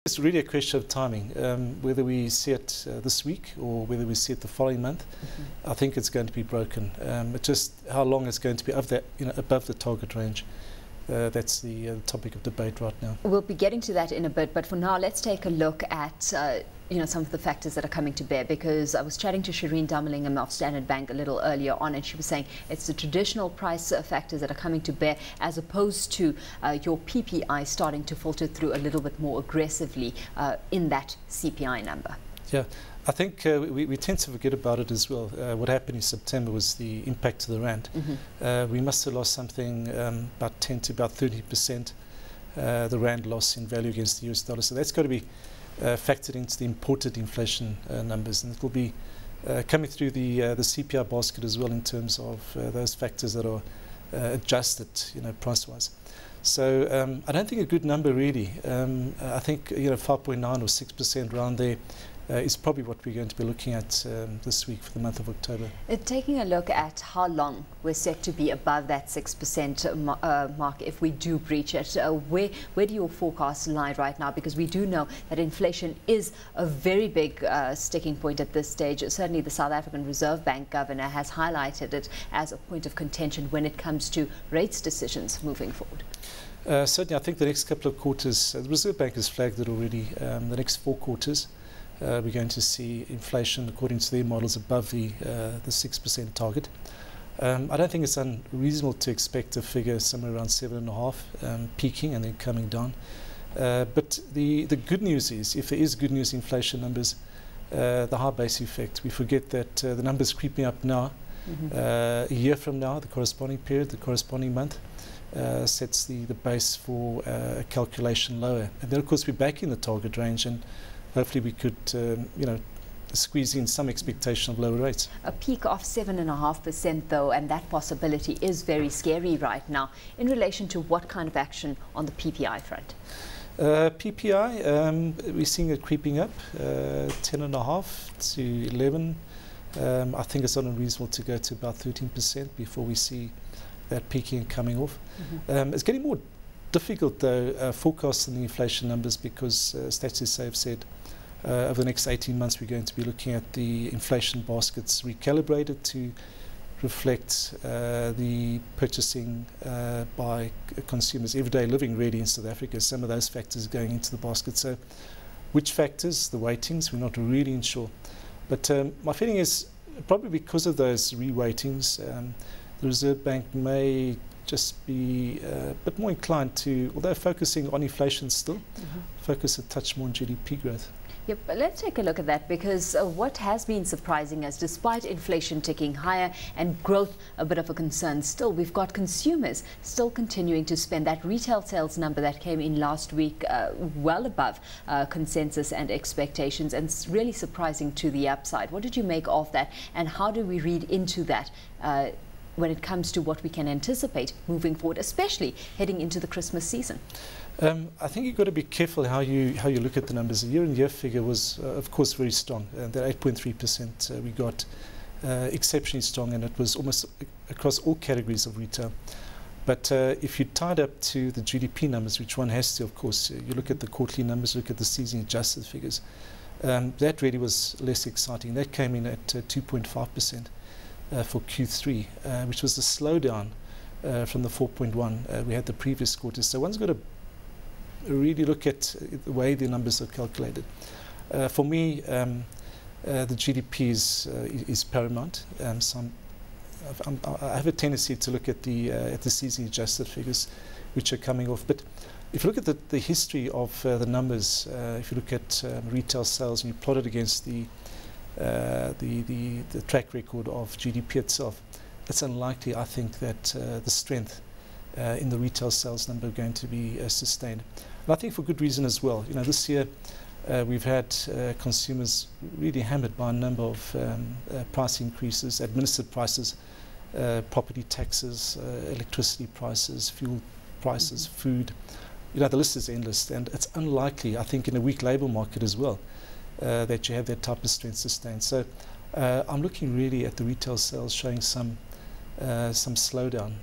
It's really a question of timing, whether we see it this week or whether we see it the following month. I think it's going to be broken. It's just how long it's going to be above the target range. That's the topic of debate right now. We'll be getting to that in a bit, but for now, let's take a look at some of the factors that are coming to bear, because I was chatting to Shireen Damelingham of Standard Bank a little earlier on, and she was saying it's the traditional price factors that are coming to bear, as opposed to your PPI starting to filter through a little bit more aggressively in that CPI number. Yeah. I think we tend to forget about it as well. What happened in September was the impact to the rand. We must have lost something about 10 to about 30%, the rand loss in value against the US dollar. So that's got to be factored into the imported inflation numbers, and it will be coming through the CPI basket as well in terms of those factors that are adjusted, price-wise. So I don't think a good number really. I think 5.9 or 6% around there is probably what we're going to be looking at this week for the month of October. Taking a look at how long we're set to be above that 6% mark if we do breach it, where do your forecasts lie right now? Because we do know that inflation is a very big sticking point at this stage. Certainly the South African Reserve Bank governor has highlighted it as a point of contention when it comes to rates decisions moving forward. Certainly, I think the next couple of quarters, the Reserve Bank has flagged it already, the next 4 quarters, we're going to see inflation, according to their models, above the 6% target. I don't think it's unreasonable to expect a figure somewhere around 7.5, peaking and then coming down. But the good news is, if there is good news inflation numbers, the high base effect, we forget that the numbers creeping up now, a year from now, the corresponding period, the corresponding month, sets the base for a calculation lower. And then, of course, we're back in the target range, and hopefully we could, squeeze in some expectation of lower rates. A peak of 7.5% though, and that possibility is very scary right now in relation to what kind of action on the PPI front? PPI, we're seeing it creeping up, 10.5 to 11. I think it's not unreasonable to go to about 13% before we see that peaking and coming off. It's getting more difficult though, forecasting the inflation numbers, because statistics have said over the next 18 months we're going to be looking at the inflation baskets recalibrated to reflect the purchasing by consumers, everyday living really in South Africa. Some of those factors going into the basket. So which factors, the weightings, we're not really sure. But my feeling is probably because of those re-weightings, the Reserve Bank may just be a bit more inclined to, although focusing on inflation still, focus a touch more on GDP growth. Yep, but let's take a look at that, because what has been surprising us, despite inflation ticking higher and growth a bit of a concern, still we've got consumers still continuing to spend. That retail sales number that came in last week well above consensus and expectations, and it's really surprising to the upside. What did you make of that, and how do we read into that when it comes to what we can anticipate moving forward, especially heading into the Christmas season? I think you've got to be careful how you look at the numbers. The year-on-year figure was, of course, very strong. The 8.3% we got exceptionally strong, and it was almost across all categories of retail. But if you tied up to the GDP numbers, which one has to, of course, you look at the quarterly numbers, look at the season-adjusted figures, that really was less exciting. That came in at 2.5% for Q3, which was a slowdown from the 4.1 we had the previous quarter. So one's got to really look at the way the numbers are calculated. For me, the GDP is paramount. So I have a tendency to look at the season-adjusted figures, which are coming off. But if you look at the history of the numbers, if you look at retail sales and you plot it against the track record of GDP itself, it's unlikely, I think, that the strength in the retail sales number are going to be sustained. And I think for good reason as well. This year we've had consumers really hammered by a number of price increases, administered prices, property taxes, electricity prices, fuel prices, food. The list is endless, and it's unlikely, I think, in a weak labour market as well, that you have that type of strength sustained. So I'm looking really at the retail sales showing some slowdown